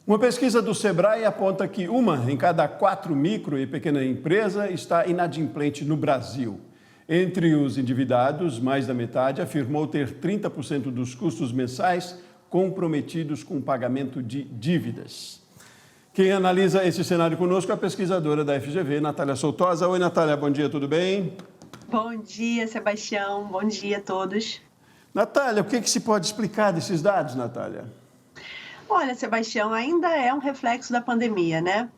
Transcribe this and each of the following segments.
Uma pesquisa do Sebrae aponta que uma em cada 4 micro e pequena empresa está inadimplente no Brasil. Entre os endividados, mais da metade afirmou ter 30% dos custos mensais comprometidos com o pagamento de dívidas. Quem analisa esse cenário conosco é a pesquisadora da FGV, Natália Soutosa. Oi, Natália, bom dia, tudo bem? Bom dia, Sebastião. Bom dia a todos. Natália, o que se pode explicar desses dados, Natália? Olha, Sebastião, ainda é um reflexo da pandemia, né?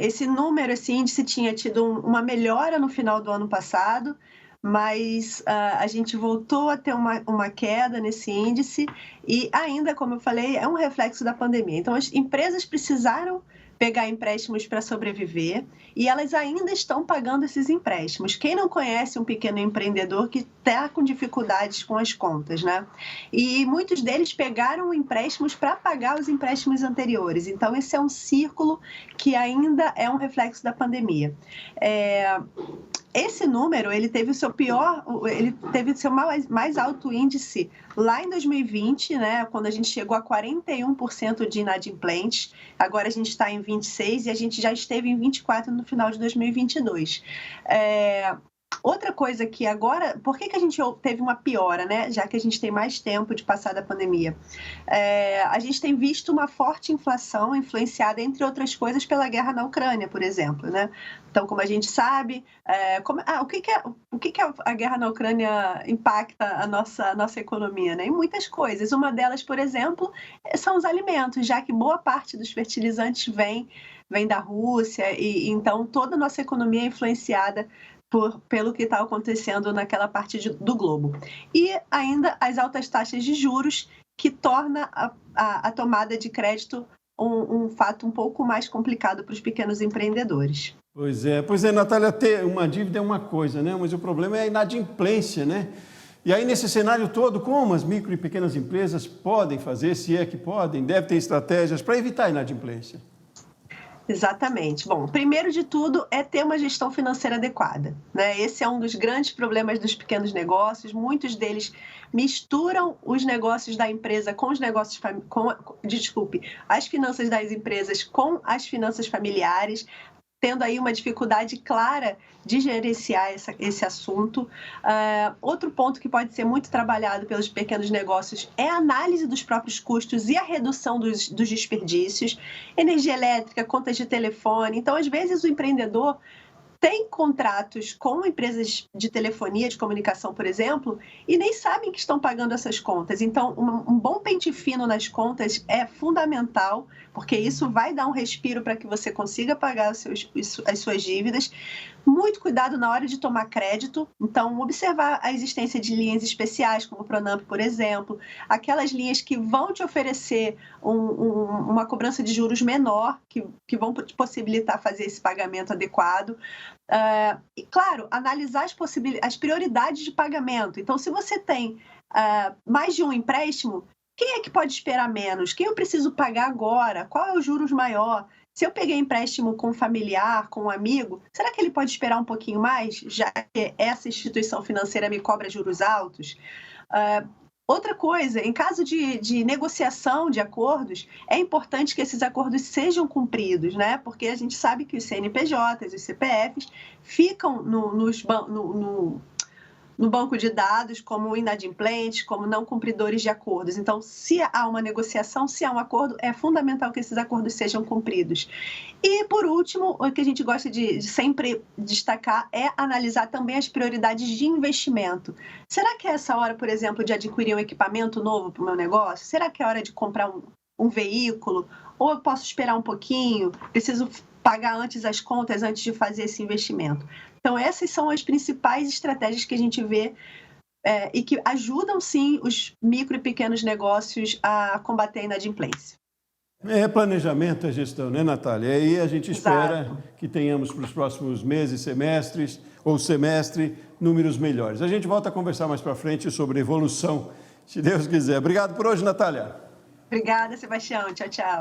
Esse número, esse índice tinha tido uma melhora no final do ano passado, mas a gente voltou a ter uma queda nesse índice e ainda, como eu falei, é um reflexo da pandemia. Então, as empresas precisaram pegar empréstimos para sobreviver e elas ainda estão pagando esses empréstimos. Quem não conhece um pequeno empreendedor que está com dificuldades com as contas, né? E muitos deles pegaram empréstimos para pagar os empréstimos anteriores. Então, esse é um círculo que ainda é um reflexo da pandemia. Esse número, ele teve o seu mais alto índice lá em 2020, né, quando a gente chegou a 41% de inadimplentes. Agora a gente está em 26% e a gente já esteve em 24% no final de 2022. Outra coisa que agora, por que a gente teve uma piora, né? Já que a gente tem mais tempo de passar da pandemia? A gente tem visto uma forte inflação influenciada, entre outras coisas, pela guerra na Ucrânia, por exemplo, né? Então, como a gente sabe, o que a guerra na Ucrânia impacta a nossa economia, né? Em muitas coisas. Uma delas, por exemplo, são os alimentos, já que boa parte dos fertilizantes vem da Rússia e então toda a nossa economia é influenciada pelo que está acontecendo naquela parte do globo. E ainda as altas taxas de juros, que torna a tomada de crédito um fato um pouco mais complicado para os pequenos empreendedores. Pois é, Natália, ter uma dívida é uma coisa, né? Mas o problema é a inadimplência, né? E aí, nesse cenário todo, como as micro e pequenas empresas podem fazer, se é que podem, devem ter estratégias para evitar a inadimplência? Exatamente. Bom, primeiro de tudo é ter uma gestão financeira adequada, né? Esse é um dos grandes problemas dos pequenos negócios. Muitos deles misturam os negócios da empresa com os negócios, as finanças das empresas com as finanças familiares, tendo aí uma dificuldade clara de gerenciar esse assunto. Outro ponto que pode ser muito trabalhado pelos pequenos negócios é a análise dos próprios custos e a redução dos desperdícios, energia elétrica, contas de telefone. Então, às vezes, o empreendedor tem contratos com empresas de telefonia, de comunicação, por exemplo, e nem sabem que estão pagando essas contas. Então, um bom pente fino nas contas é fundamental, porque isso vai dar um respiro para que você consiga pagar as suas dívidas. Muito cuidado na hora de tomar crédito. Então, observar a existência de linhas especiais, como o Pronamp, por exemplo, aquelas linhas que vão te oferecer uma cobrança de juros menor, que vão possibilitar fazer esse pagamento adequado. E, claro, analisar as prioridades de pagamento. Então, se você tem mais de um empréstimo, quem é que pode esperar menos? Quem eu preciso pagar agora? Qual é o juros maior? Se eu peguei empréstimo com um familiar, com um amigo, será que ele pode esperar um pouquinho mais, já que essa instituição financeira me cobra juros altos? Outra coisa, em caso de negociação de acordos, é importante que esses acordos sejam cumpridos, né? Porque a gente sabe que os CNPJs, os CPFs, ficam no banco de dados como inadimplentes, como não cumpridores de acordos. Então, se há uma negociação, se há um acordo, é fundamental que esses acordos sejam cumpridos. E, por último, o que a gente gosta de sempre destacar é analisar também as prioridades de investimento. Será que é essa hora, por exemplo, de adquirir um equipamento novo para o meu negócio? Será que é hora de comprar um veículo? Ou eu posso esperar um pouquinho? Preciso pagar antes as contas, antes de fazer esse investimento. Então, essas são as principais estratégias que a gente vê e que ajudam, sim, os micro e pequenos negócios a combater a inadimplência. Planejamento é gestão, né, Natália? E aí a gente espera Exato. que tenhamos para os próximos meses, semestre, números melhores. A gente volta a conversar mais para frente sobre evolução, se Deus quiser. Obrigado por hoje, Natália. Obrigada, Sebastião. Tchau, tchau.